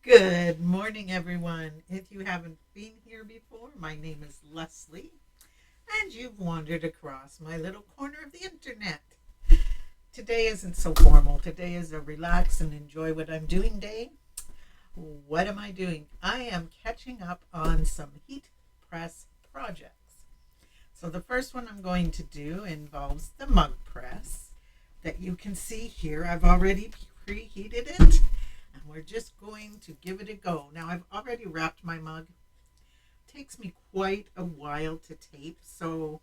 Good morning, everyone. If you haven't been here before, my name is Leslie, and you've wandered across my little corner of the internet. Today isn't so formal. Today is a relax and enjoy what I'm doing day. What am I doing? I am catching up on some heat press projects. So, the first one I'm going to do involves the mug press that you can see here. I've already preheated it, and we're just going to give it a go. Now, I've already wrapped my mug. It takes me quite a while to tape, so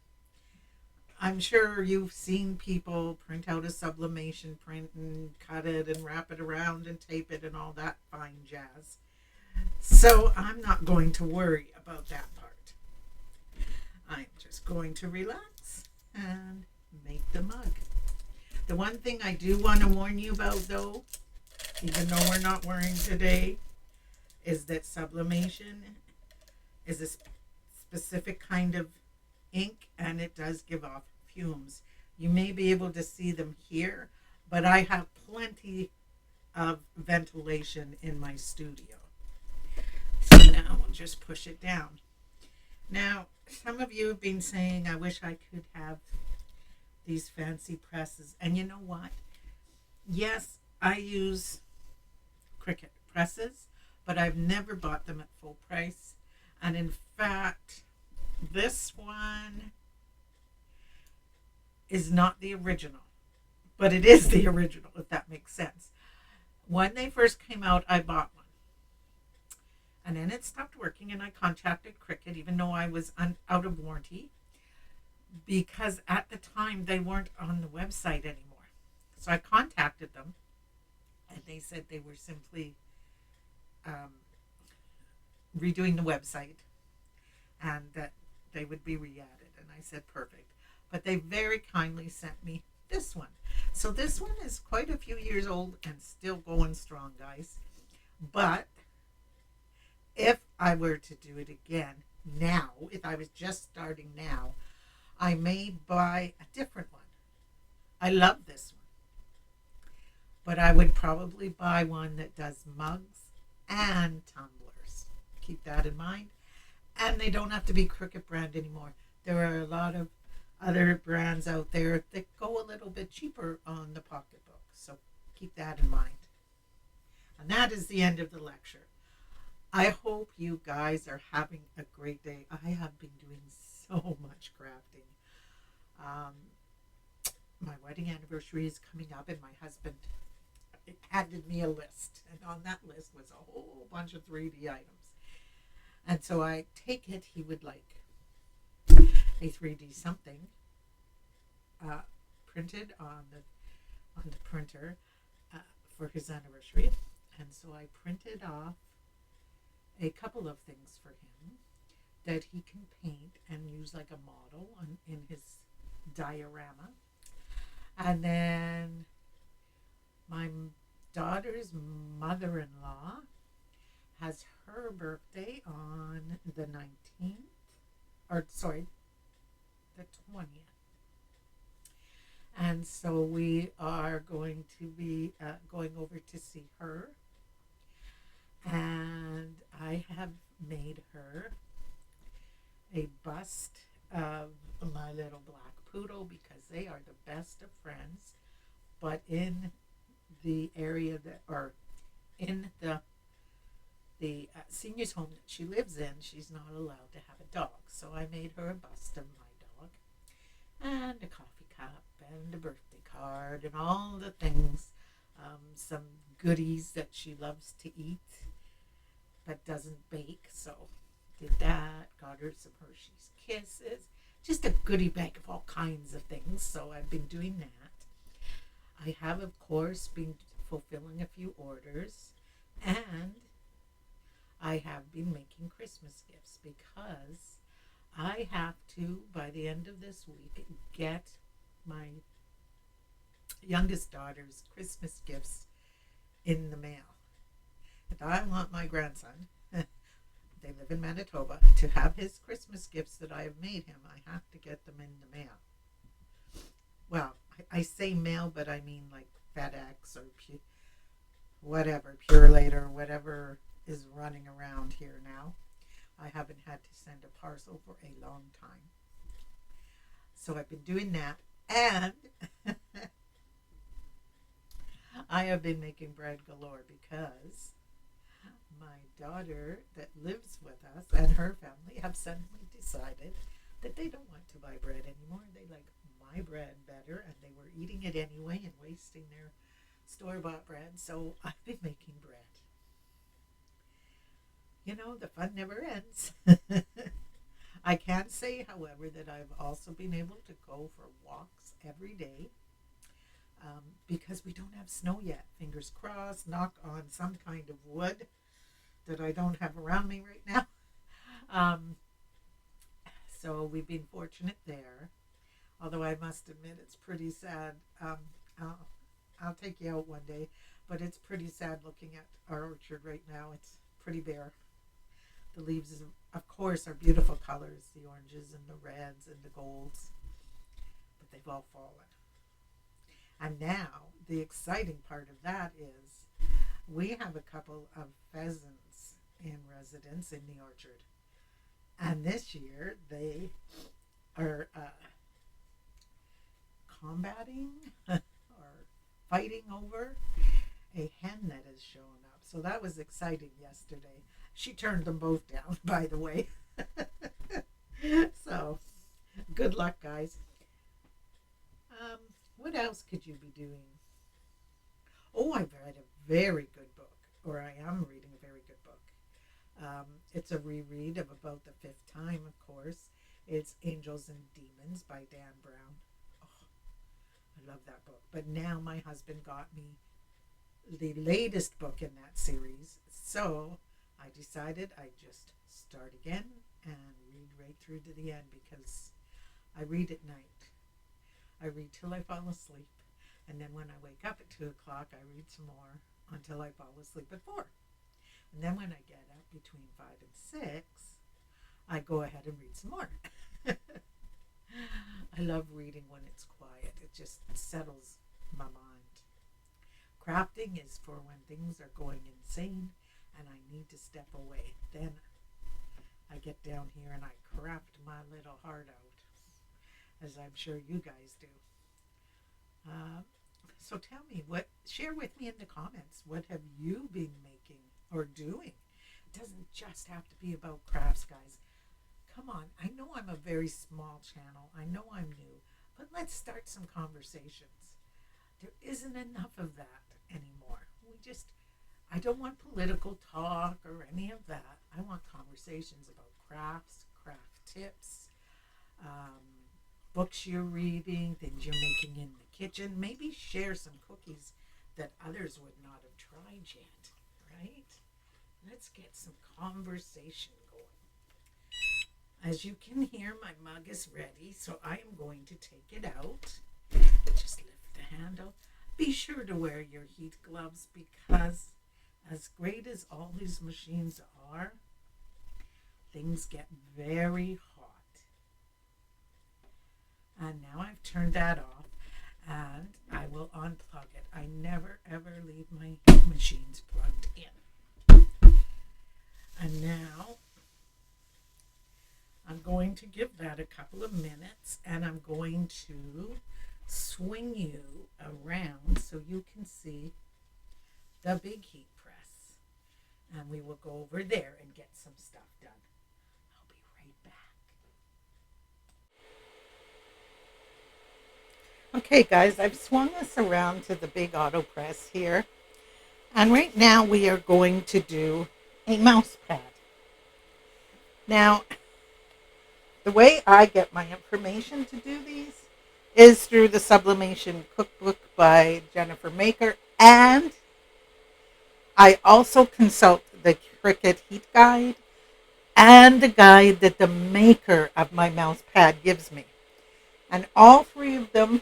I'm sure you've seen people print out a sublimation print and cut it and wrap it around and tape it and all that fine jazz. So I'm not going to worry about that part. I'm just going to relax and make the mug. The one thing I do want to warn you about, though, even though we're not wearing today, is that sublimation is a specific kind of ink and it does give off fumes. You may be able to see them here, but I have plenty of ventilation in my studio. So now we'll just push it down. Now, some of you have been saying, I wish I could have these fancy presses. And you know what? Yes, I use Cricut presses, but I've never bought them at full price. And in fact, this one is not the original, but it is the original, if that makes sense. When they first came out, I bought one. And then it stopped working, and I contacted Cricut, even though I was out of warranty, because at the time they weren't on the website anymore. So I contacted them, and they said they were simply redoing the website and that they would be re-added. And I said, perfect. But they very kindly sent me this one. So this one is quite a few years old and still going strong, guys. But if I were to do it again now, if I was just starting now, I may buy a different one. I love this one. But I would probably buy one that does mugs and tumblers. Keep that in mind. And they don't have to be Cricut brand anymore. There are a lot of other brands out there that go a little bit cheaper on the pocketbook. So keep that in mind. And that is the end of the lecture. I hope you guys are having a great day. I have been doing so much crafting. My wedding anniversary is coming up, and my husband handed me a list. And on that list was a whole bunch of 3D items. And so I take it he would like a 3D something printed on the printer for his anniversary. And so I printed off a couple of things for him that he can paint and use like a model in his diorama. And then my daughter's mother-in-law has her birthday on the 19th, or sorry, the 20th. And so we are going to be going over to see her. And I have made her a bust of my little black poodle because they are the best of friends. But in the area that, or in the senior's home that she lives in, she's not allowed to have a dog. So I made her a bust of my dog and a coffee cup and a birthday card and all the things, some goodies that she loves to eat but doesn't bake. So did that, got her some Hershey's Kisses, just a goodie bag of all kinds of things. So I've been doing that. I have, of course, been fulfilling a few orders, and I have been making Christmas gifts because I have to, by the end of this week, get my youngest daughter's Christmas gifts in the mail. If I want my grandson, they live in Manitoba, to have his Christmas gifts that I have made him, I have to get them in the mail. Well, I say mail, but I mean like FedEx or whatever, Pure Later, whatever is running around here now. I haven't had to send a parcel for a long time. So I've been doing that. And I have been making bread galore because my daughter that lives with us and her family have suddenly decided that they don't want to buy bread anymore. They like my bread better, and they were eating it anyway and wasting their store-bought bread. So I've been making bread. You know, the fun never ends. I can say, however, that I've also been able to go for walks every day because we don't have snow yet. Fingers crossed, knock on some kind of wood that I don't have around me right now. Um, so we've been fortunate there. Although I must admit it's pretty sad. I'll, I'll take you out one day, but it's pretty sad looking at our orchard right now. It's pretty bare. The leaves, of course, are beautiful colors, the oranges and the reds and the golds, but they've all fallen. And now, the exciting part of that is we have a couple of pheasants in residence in the orchard. And this year, they are combating or fighting over a hen that has shown up. So that was exciting yesterday. She turned them both down, by the way. So, good luck, guys. What else could you be doing? Oh, I've read a very good book, or I am reading a very good book. It's a reread of About the Fifth Time, of course. It's Angels and Demons by Dan Brown. Oh, I love that book. But now my husband got me the latest book in that series, so I decided I'd just start again and read right through to the end because I read at night. I read till I fall asleep, and then when I wake up at 2 o'clock, I read some more until I fall asleep at 4. And then when I get up between 5 and 6, I go ahead and read some more. I love reading when it's quiet. It just settles my mind. Crafting is for when things are going insane and I need to step away. Then I get down here and I craft my little heart out, as I'm sure you guys do. So tell me, share with me in the comments, what have you been making or doing? It doesn't just have to be about crafts, guys. Come on, I know I'm a very small channel. I know I'm new, but let's start some conversations. There isn't enough of that anymore. I don't want political talk or any of that. I want conversations about crafts, craft tips, books you're reading, things you're making in the kitchen. Maybe share some cookies that others would not have tried yet, right? Let's get some conversation going. As you can hear, my mug is ready, so I am going to take it out. Just lift the handle. Be sure to wear your heat gloves because as great as all these machines are, things get very hot. And now I've turned that off and I will unplug it. I never ever leave my machines plugged in. And now I'm going to give that a couple of minutes and I'm going to swing you around so you can see the big heat press. And we will go over there and get some stuff done. I'll be right back. Okay, guys, I've swung us around to the big auto press here. And right now we are going to do a mouse pad. Now, the way I get my information to do these is through the Sublimation cookbook by Jennifer Maker, and I also consult the Cricut heat guide and the guide that the maker of my mouse pad gives me. And all three of them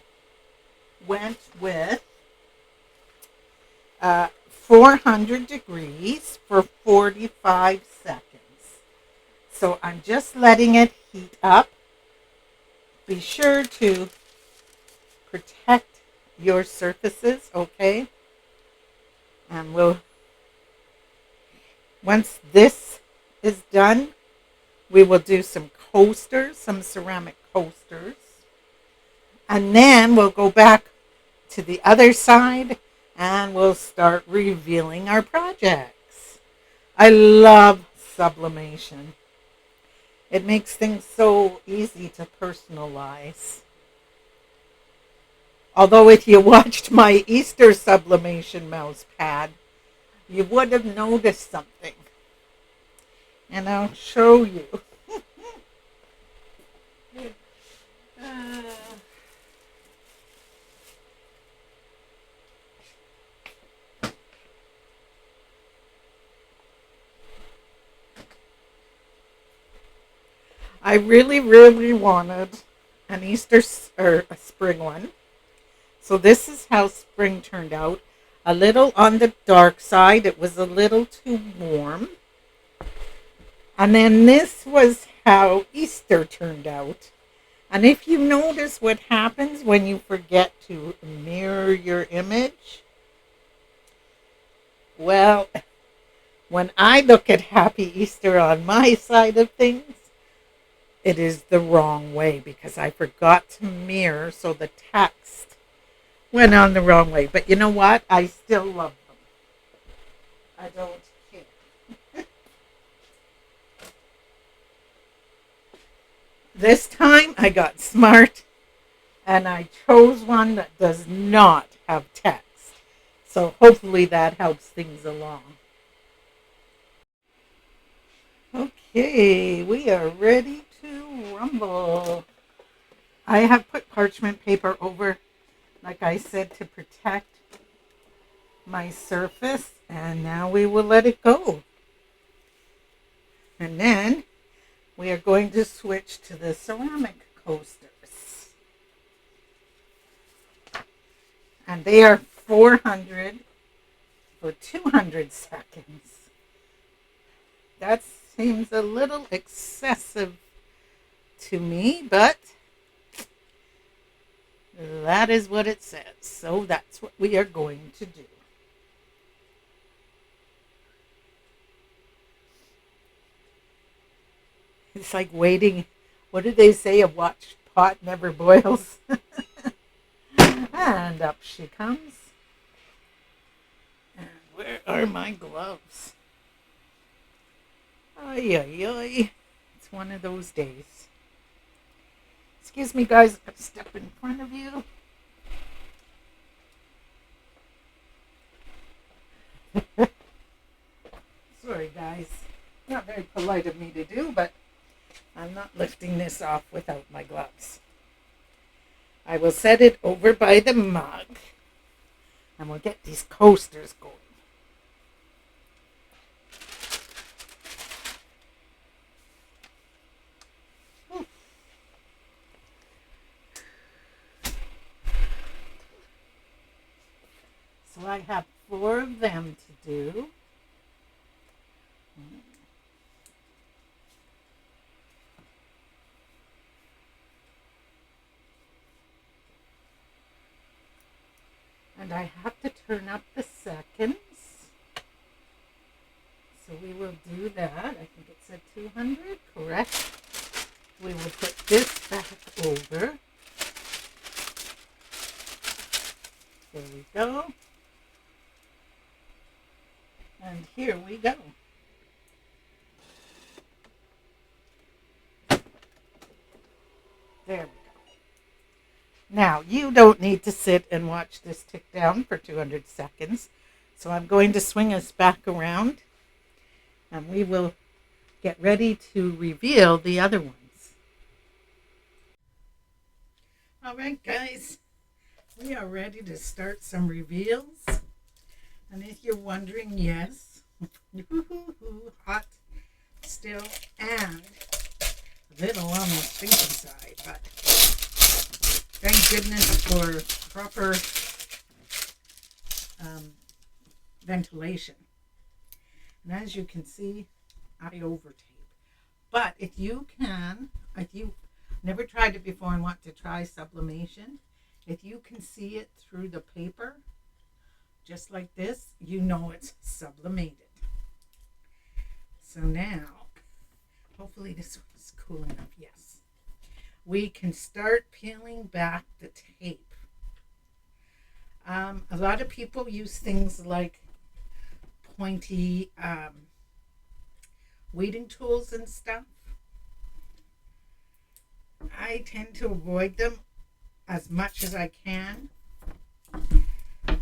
went with 400 degrees for 45 seconds. So I'm just letting it heat up. Be sure to protect your surfaces, okay? And we'll Once this is done, we will do some coasters, some ceramic coasters. And then we'll go back to the other side and we'll start revealing our projects. I love sublimation. It makes things so easy to personalize. Although if you watched my Easter sublimation mouse pad, you would have noticed something. And I'll show you. Uh, I really, really wanted an Easter or a spring one. So this is how spring turned out. A little on the dark side. It was a little too warm. And then this was how Easter turned out. And if you notice what happens when you forget to mirror your image, well, when I look at Happy Easter on my side of things, it is the wrong way because I forgot to mirror, so the text went on the wrong way. But you know what? I still love them. I don't care. This time I got smart and I chose one that does not have text. So hopefully that helps things along. Okay, we are ready to rumble. I have put parchment paper over, like I said, to protect my surface, and now we will let it go. And then we are going to switch to the ceramic coasters. And they are 400 for 200 seconds. That seems a little excessive to me, but that is what it says. So that's what we are going to do. It's like waiting. What did they say? A watched pot never boils. And up she comes. And where are my gloves? Ay, ay, ay. It's one of those days. Excuse me, guys. I'm going to step in front of you. Sorry, guys. Not very polite of me to do, but I'm not lifting this off without my gloves. I will set it over by the mug, and we'll get these coasters going. So I have 4 of them to do. And I have to turn up the seconds. So we will do that. I think it said 200, correct? We will put this back over. There we go. And here we go. There we go. Now, you don't need to sit and watch this tick down for 200 seconds. So I'm going to swing us back around and we will get ready to reveal the other ones. All right, guys. We are ready to start some reveals. And if you're wondering, yes, hot still and a little on the stinky side, but thank goodness for proper ventilation. And as you can see, I over tape. But if you've never tried it before and want to try sublimation, if you can see it through the paper, just like this, you know it's sublimated. So now, hopefully this one's cool enough. Yes. We can start peeling back the tape. A lot of people use things like pointy weeding tools and stuff. I tend to avoid them as much as I can,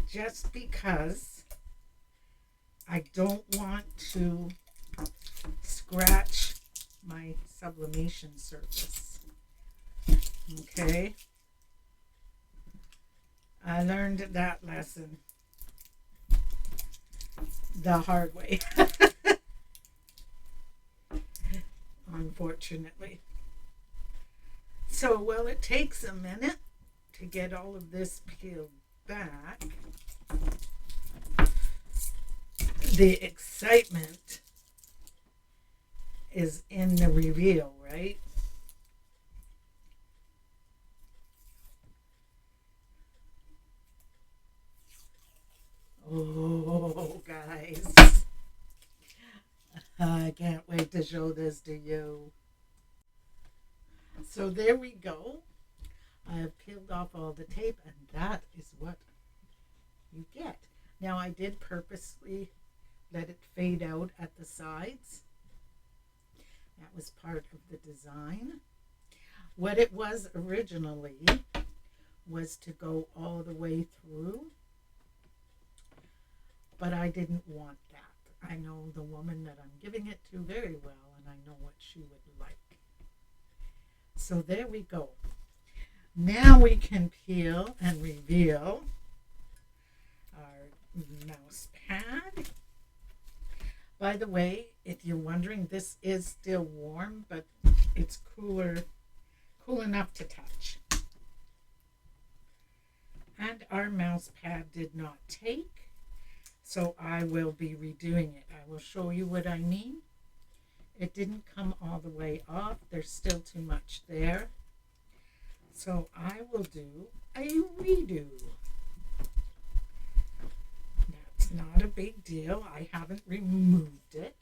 just because I don't want to scratch my sublimation surface. Okay, I learned that lesson the hard way. Unfortunately. So, well, it takes a minute to get all of this peeled back. The excitement is in the reveal, right? Oh, guys. I can't wait to show this to you. So there we go. I have peeled off all the tape, and that is what you get. Now, I did purposely let it fade out at the sides. That was part of the design. What it was originally was to go all the way through, but I didn't want that. I know the woman that I'm giving it to very well, and I know what she would like. So there we go. Now we can peel and reveal our mouse pad. By the way, if you're wondering, this is still warm, but it's cool enough to touch. And our mouse pad did not take, so I will be redoing it. I will show you what I mean. It didn't come all the way off. There's still too much there. So I will do a redo. That's not a big deal. I haven't removed it.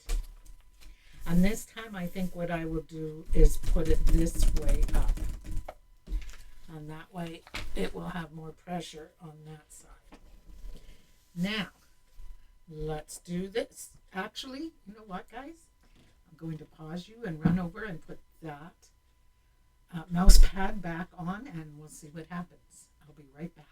And this time I think what I will do is put it this way up. And that way it will have more pressure on that side. Now, let's do this. Actually, you know what, guys? I'm going to pause you and run over and put that mouse pad back on, and we'll see what happens. I'll be right back.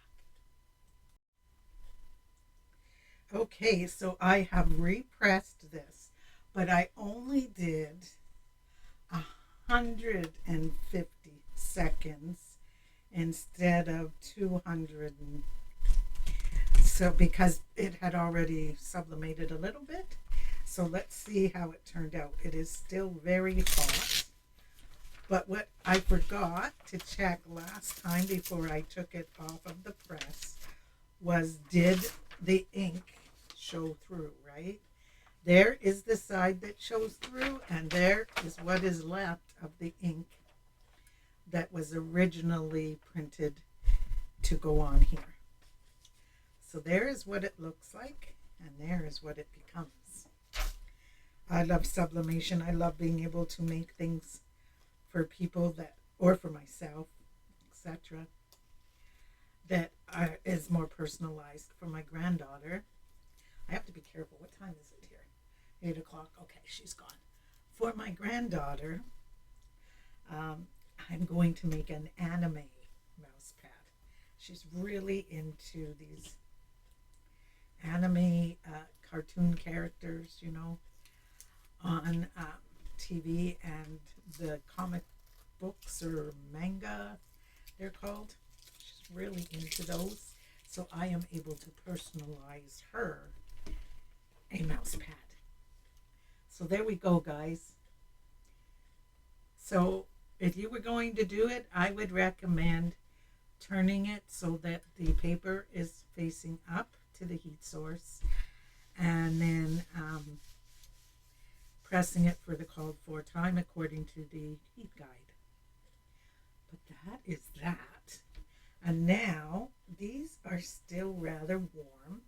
Okay, so I have repressed this, but I only did 150 seconds instead of 200. So because it had already sublimated a little bit. So let's see how it turned out. It is still very hot. But what I forgot to check last time before I took it off of the press was, did the ink show through, right? There is the side that shows through, and there is what is left of the ink that was originally printed to go on here. So there is what it looks like, and there is what it becomes. I love sublimation. I love being able to make things for people that, or for myself, etc., that is more personalized. For my granddaughter, I have to be careful. What time is it here? 8 o'clock. Okay, she's gone. For my granddaughter, I'm going to make an anime mouse pad. She's really into these anime cartoon characters, you know, on TV, and the comic books or manga, they're called. She's really into those. So I am able to personalize her a mouse pad. So there we go, guys. So if you were going to do it, I would recommend turning it so that the paper is facing up to the heat source, and then pressing it for the called for time according to the heat guide. But that is that. And now these are still rather warm,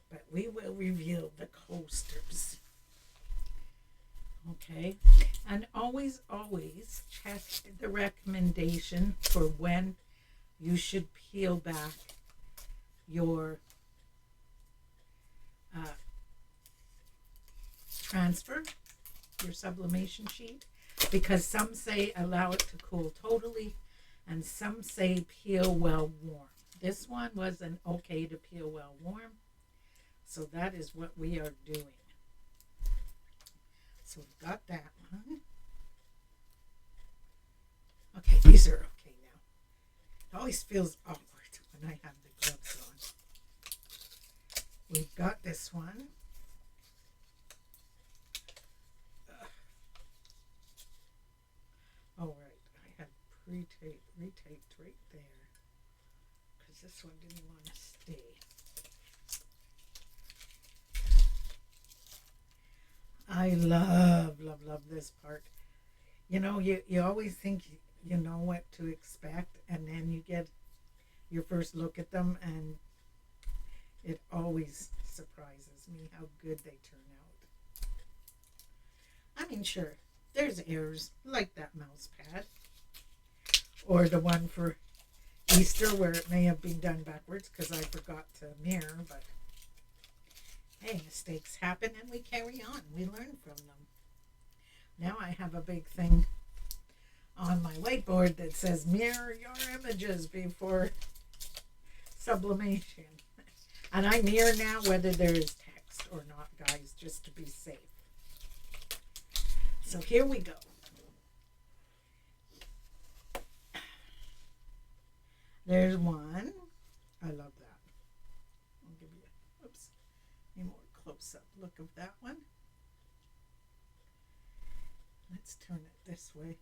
but we will reveal the coasters. Okay, and always, always check the recommendation for when you should peel back your uh, transfer, your sublimation sheet, because some say allow it to cool totally, and some say peel while warm. This one was an okay to peel while warm, so that is what we are doing. So we've got that one. Okay, these are okay now. It always feels awkward when I have the gloves on. We've got this one. All right, I had retaped right there because this one didn't want to stay. I love, love, love this part. You know, you always think you know what to expect, and then you get your first look at them, and it always surprises me how good they turn out. I mean, sure, there's errors like that mouse pad, or the one for Easter where it may have been done backwards because I forgot to mirror, but hey, mistakes happen and we carry on. We learn from them. Now I have a big thing on my whiteboard that says mirror your images before sublimation. And I mirror now whether there is text or not, guys, just to be safe. So here we go. There's one. I love that. I'll give you a more close-up look of that one. Let's turn it this way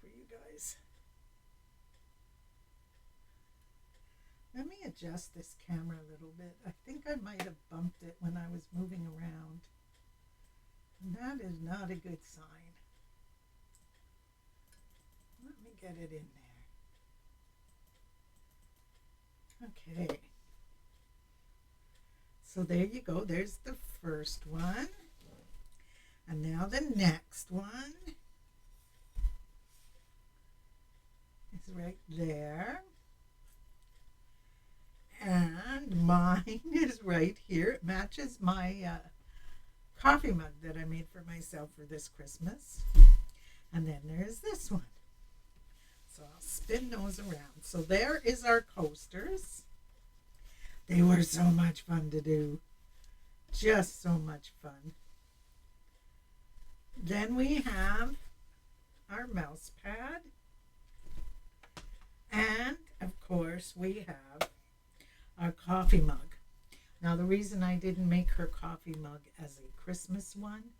for you guys. Let me adjust this camera a little bit. I think I might have bumped it when I was moving around. And that is not a good sign. Let me get it in there. Okay. So there you go. There's the first one. And now the next one is right there. And mine is right here. It matches my coffee mug that I made for myself for this Christmas. And then there's this one. So I'll spin those around. So there is our coasters. They were so much fun to do. Just so much fun. Then we have our mouse pad. And, of course, we have our coffee mug. Now, the reason I didn't make her coffee mug as a Christmas one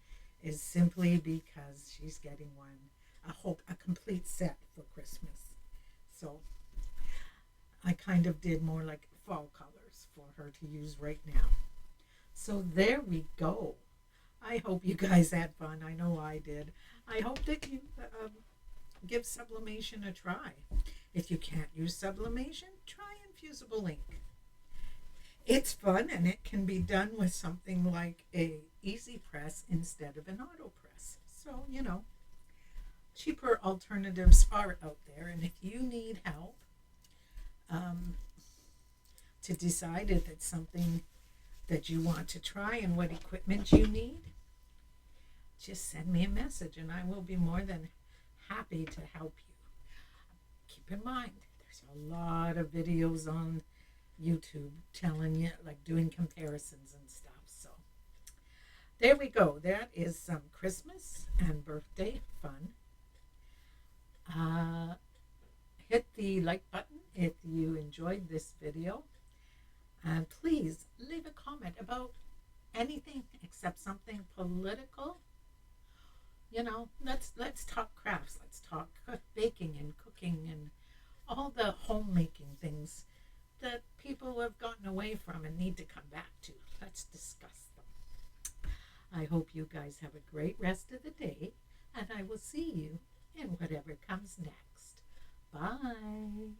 is simply because she's getting one, a complete set for Christmas. So I kind of did more like fall colors for her to use right now. So there we go. I hope you guys had fun. I know I did. I hope that you give sublimation a try. If you can't use sublimation, try infusible ink. It's fun, and it can be done with something like a easy press instead of an auto press. So, you know, cheaper alternatives are out there, and if you need help to decide if it's something that you want to try and what equipment you need, just send me a message and I will be more than happy to help you. Keep in mind, there's a lot of videos on YouTube telling you, like doing comparisons and stuff. So there we go. That is some Christmas and birthday fun. Hit the like button if you enjoyed this video. And please leave a comment about anything except something political. You know, let's talk crafts. Let's talk baking and cooking and all the homemaking things that people have gotten away from and need to come back to. Let's discuss them. I hope you guys have a great rest of the day, and I will see you in whatever comes next. Bye.